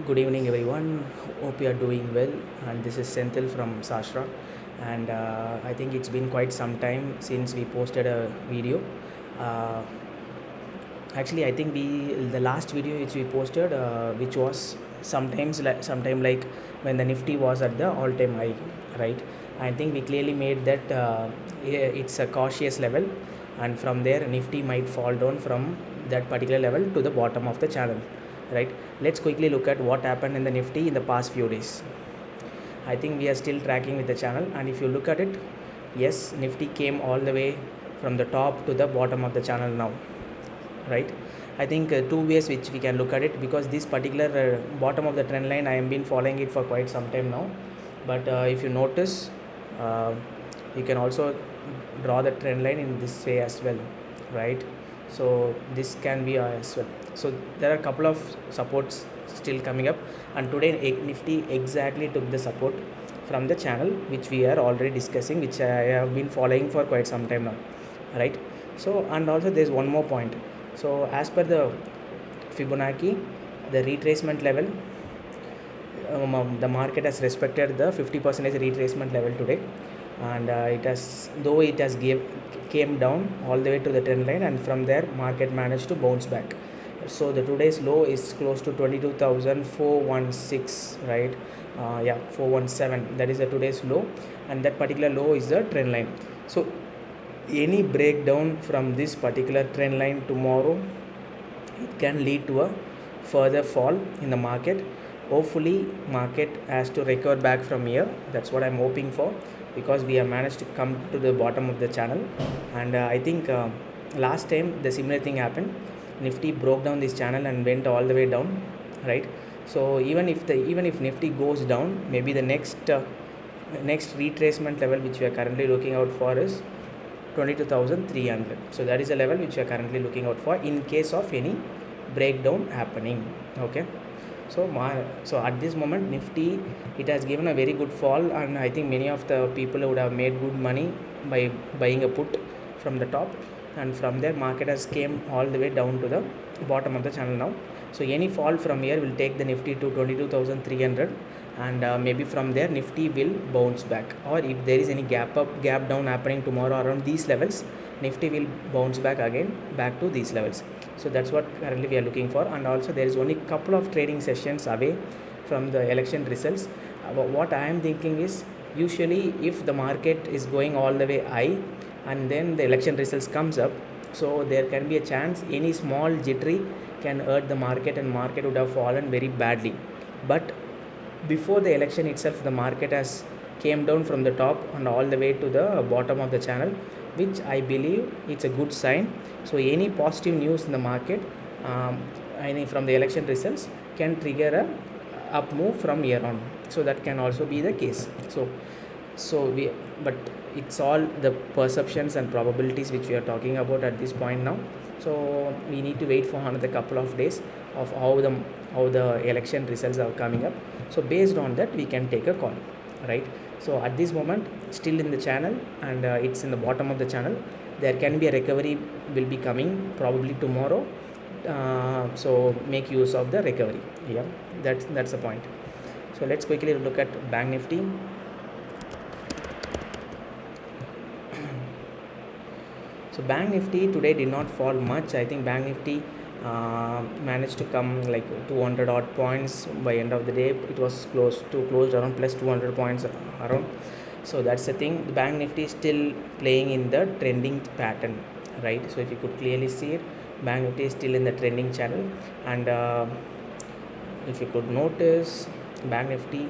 Good evening, everyone. Hope you are doing well. And this is Senthil from Sashra. And I think it's been quite some time since we posted a video. Uh, Actually, I think the last video which we posted, which was sometime like when the Nifty was at the all-time high, right? I think we clearly made that it's a cautious level, and from there Nifty might fall down from that particular level to the bottom of the channel, right? Let's quickly look at what happened in the Nifty in the past few days. I think we are still tracking with the channel, and if you look at it, yes, Nifty came all the way from the top to the bottom of the channel now, right? I think two ways which we can look at it, because this particular bottom of the trend line I have been following it for quite some time now. But if you notice, uh, you can also draw the trend line in this way as well, right? So this can be as well. So there are a couple of supports still coming up, and today Nifty exactly took the support from the channel which we are already discussing, which I have been following for quite some time now, right? So, and also there's one more point. So as per the Fibonacci, the retracement level, the market has respected the 50% retracement level today, and it has came down all the way to the trend line, and from there market managed to bounce back. So the today's low is close to 22,416, right? 417, that is the today's low, and that particular low is the trend line. So any breakdown from this particular trend line tomorrow, it can lead to a further fall in the market. Hopefully market has to recover back from here. That's what I'm hoping for, because we have managed to come to the bottom of the channel. And I think last time the similar thing happened. Nifty broke down this channel and went all the way down, right? So even if Nifty goes down, maybe the next retracement level which we are currently looking out for is 22,300. So that is a level which we are currently looking out for in case of any breakdown happening. Okay. So at this moment Nifty, it has given a very good fall, and I think many of the people would have made good money by buying a put from the top, and from there market has came all the way down to the bottom of the channel now. So any fall from here will take the Nifty to 22,300, and maybe from there Nifty will bounce back, or if there is any gap down happening tomorrow around these levels, Nifty will bounce back again back to these levels. So that's what currently we are looking for. And also there is only couple of trading sessions away from the election results. What I am thinking is, usually if the market is going all the way high and then the election results comes up, so there can be a chance any small jittery can hurt the market, and market would have fallen very badly. But before the election itself, the market has came down from the top and all the way to the bottom of the channel, which I believe it's a good sign. So any positive news in the market, any from the election results, can trigger a up move from here on. So that can also be the case. But it's all the perceptions and probabilities which we are talking about at this point now. So we need to wait for another couple of days of how the election results are coming up. So based on that we can take a call, right? So at this moment still in the channel, and it's in the bottom of the channel. There can be a recovery will be coming probably tomorrow. So make use of the recovery. Yeah, that's the point. So let's quickly look at Bank Nifty. So Bank Nifty today did not fall much. I think Bank Nifty managed to come like 200 odd points by end of the day. It was closed around plus 200 points around. So that's the thing. The Bank Nifty is still playing in the trending pattern, right? So if you could clearly see it, Bank Nifty is still in the trending channel, and if you could notice, Bank Nifty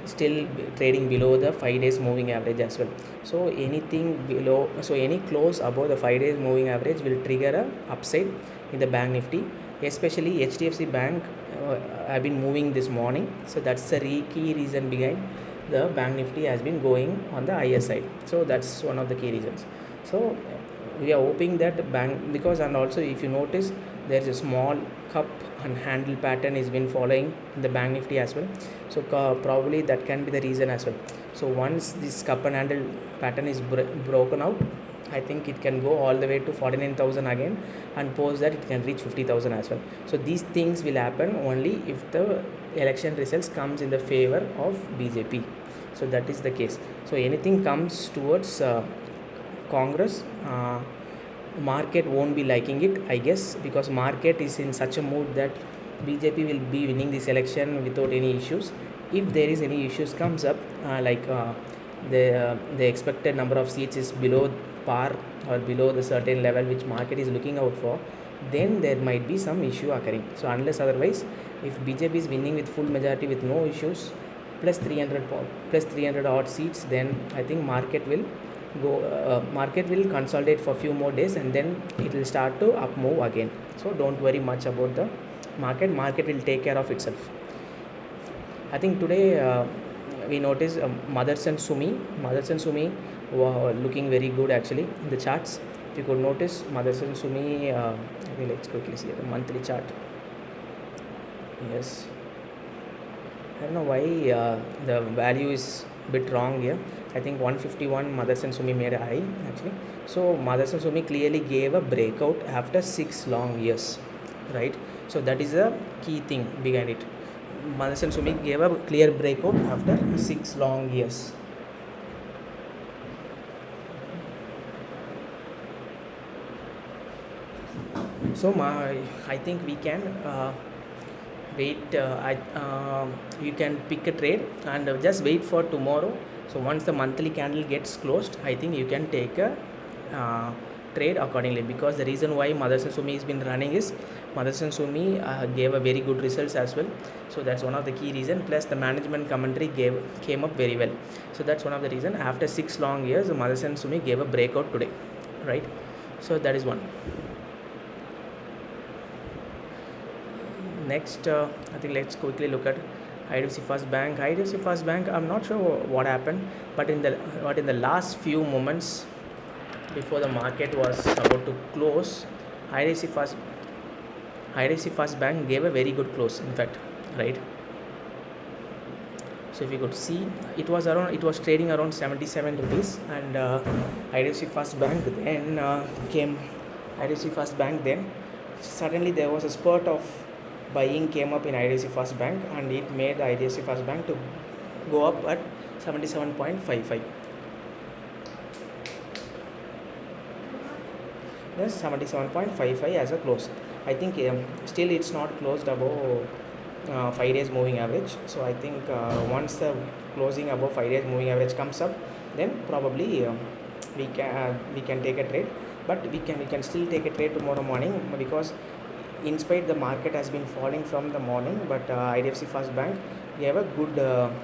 still trading below the 5 days moving average as well. So any close above the 5 days moving average will trigger a upside in the Bank Nifty, especially HDFC Bank have been moving this morning. So that's the key reason behind the Bank Nifty has been going on the higher side. So that's one of the key reasons. So we are hoping that bank, because, and also if you notice, there is a small cup and handle pattern is been following in the Bank Nifty as well. So probably that can be the reason as well. So once this cup and handle pattern is broken out, I think it can go all the way to 49,000 again, and post that it can reach 50,000 as well. So these things will happen only if the election results comes in the favor of BJP. So that is the case. So anything comes towards Congress, market won't be liking it, I guess, because market is in such a mood that BJP will be winning this election without any issues. If there is any issues comes up, the expected number of seats is below par or below the certain level which market is looking out for, then there might be some issue occurring. So unless otherwise, if BJP is winning with full majority with no issues, plus 300 odd seats, then I think market will consolidate for a few more days, and then it will start to up move again. So don't worry much about the market will take care of itself. I think today we noticed Motherson Sumi were looking very good actually in the charts. If you could notice Motherson Sumi, I think let's quickly see the monthly chart. Yes, I don't know why the value is a bit wrong here. I think 151 Motherson Sumi made a high actually. So Motherson Sumi clearly gave a breakout after 6 long years, right? So that is a key thing behind it. Motherson Sumi gave a clear breakout after 6 long years. So I think we can wait. You can pick a trade and just wait for tomorrow. So once the monthly candle gets closed, I think you can take a trade accordingly, because the reason why Motherson Sumi has been running is Motherson Sumi gave a very good results as well. So that's one of the key reason, plus the management commentary came up very well. So that's one of the reason. After 6 long years, Motherson Sumi gave a breakout today, right? So that is one. Next, I think let's quickly look at IDFC First Bank. IDFC First Bank, I'm not sure what happened, but in the last few moments before the market was about to close, IDFC First Bank gave a very good close, in fact, right? So if you could see, it was trading around 77 rupees, and IDFC First Bank then IDFC First Bank, then suddenly there was a spurt of buying came up in IDFC First Bank, and it made the IDFC First Bank to go up at 77.55. Yes, 77.55 as a close. I think still it's not closed above 5 days moving average. So I think once the closing above 5 days moving average comes up, then probably we can take a trade. But we can still take a trade tomorrow morning, because in spite the market has been falling from the morning, but IDFC First Bank gave a good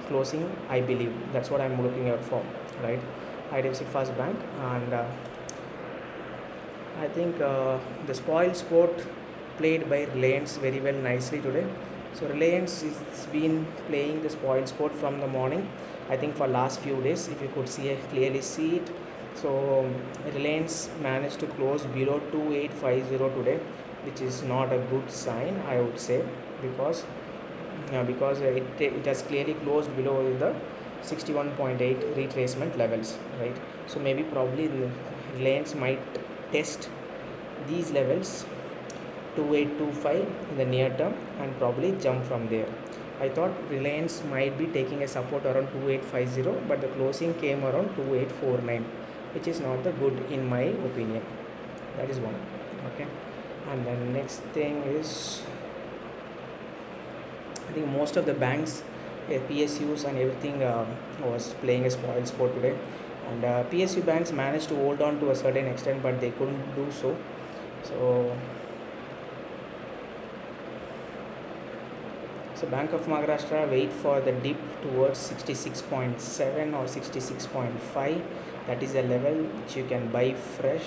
closing, I believe. That's what I'm looking out for, right? IDFC First Bank, and I think the spoil sport played by Reliance very well nicely today. So Reliance has been playing the spoil sport from the morning, I think for last few days. If you could clearly see it. So Reliance managed to close below 2850 today, which is not a good sign, I would say, because it has clearly closed below the 61.8 retracement levels, right? So maybe probably the Reliance might test these levels 2825 in the near term and probably jump from there. I thought Reliance might be taking a support around 2850, but the closing came around 2849, which is not the good in my opinion. That is one. Okay. And then next thing is, I think most of the banks, PSUs and everything was playing a spoil sport today, and PSU banks managed to hold on to a certain extent, but they couldn't do so. So Bank of Maharashtra wait for the dip towards 66.7 or 66.5. That is a level which you can buy fresh,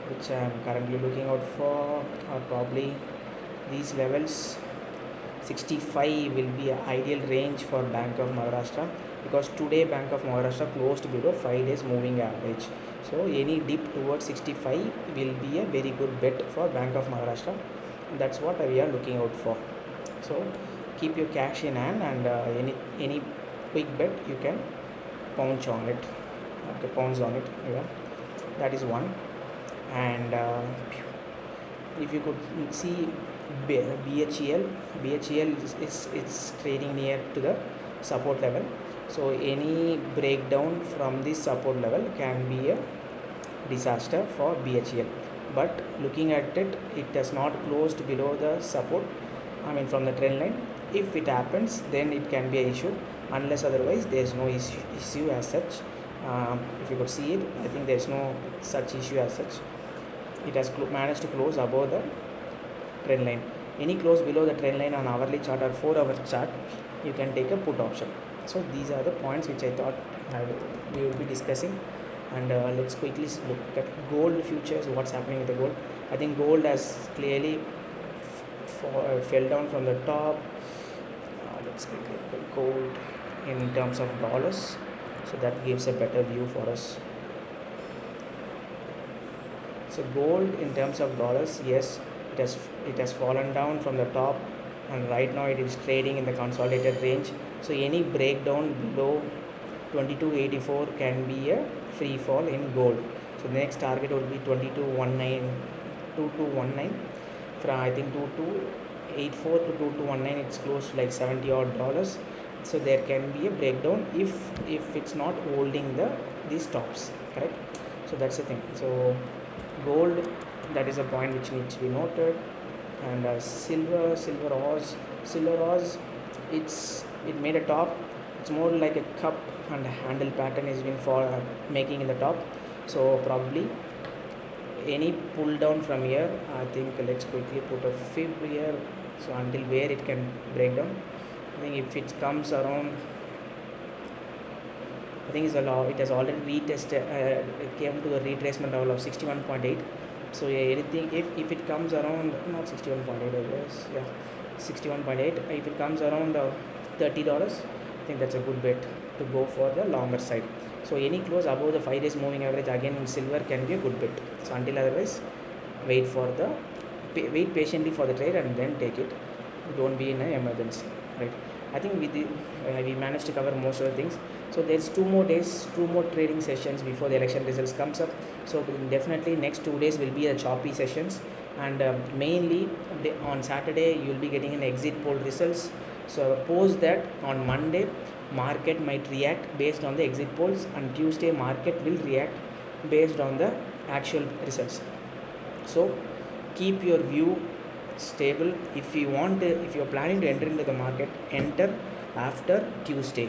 which I am currently looking out for, or probably these levels. 65 will be an ideal range for Bank of Maharashtra, because today Bank of Maharashtra closed below 5 days moving average. So any dip towards 65 will be a very good bet for Bank of Maharashtra. That's what we are looking out for. So keep your cash in hand, and any quick bet you can pounce on it. Okay, pounce on it. Yeah, that is one. And if you could see BHEL is it's trading near to the support level. So any breakdown from this support level can be a disaster for BHEL. But looking at it, it has not closed below the support, I mean from the trend line. If it happens, then it can be an issue. Unless otherwise, there is no issue as such. If you could see it, I think there is no such issue as such. It has managed to close above the trend line. Any close below the trend line on hourly chart or 4-hour chart, you can take a put option. So these are the points which I thought we will be discussing. And let's quickly look at gold futures. What's happening with the gold? I think gold has clearly fell down from the top. Let's quickly look at gold in terms of dollars, so that gives a better view for us. So gold in terms of dollars, yes, it has fallen down from the top, and right now it is trading in the consolidated range. So any breakdown below 2284 can be a free fall in gold. So the next target will be 2219 from, I think, 2284 to 2219. It's close to like $70 odd. So there can be a breakdown if it's not holding these tops, correct? So that's the thing. So gold, that is a point which needs to be noted. And silver ores, it made a top. It's more like a cup, and a handle pattern has been making in the top. So probably any pull down from here, I think let's quickly put a fib here. So until where it can break down, I think if it comes around, I think it has already retested, it came to the retracement level of 61.8. So anything, if it comes around, not 61.8, I guess, yeah, 61.8, if it comes around $30, I think that's a good bet to go for the longer side. So any close above the 5 days moving average again in silver can be a good bet. So until otherwise, wait patiently for the trade and then take it. Don't be in an emergency, right? I think we managed to cover most of the things. So there's 2 more days, 2 more trading sessions before the election results comes up. So definitely next 2 days will be the choppy sessions, and mainly on Saturday you will be getting an exit poll results. So post that on Monday, market might react based on the exit polls, and Tuesday market will react based on the actual results. So keep your view stable. If you're planning to enter into the market, enter after Tuesday.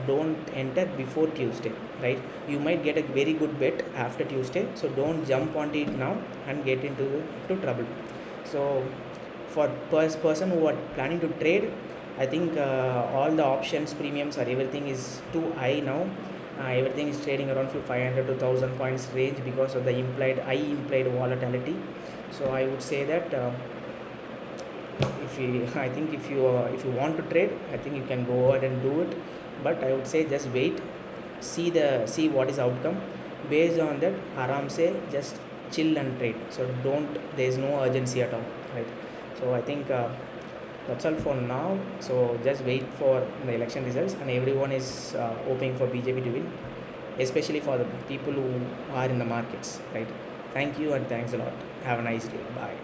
Don't enter before Tuesday, right? You might get a very good bet after Tuesday, so don't jump onto it now and get into trouble. So for person who are planning to trade, I think all the options premiums or everything is too high now. Everything is trading around 500 to 1000 points range because of the implied volatility. So I would say that if you want to trade, I think you can go ahead and do it. But I would say just wait, see what is outcome. Based on that, aram se just chill and trade. So there's no urgency at all, right? So I think that's all for now. So just wait for the election results, and everyone is hoping for BJP to win, especially for the people who are in the markets, right? Thank you and thanks a lot. Have a nice day. Bye.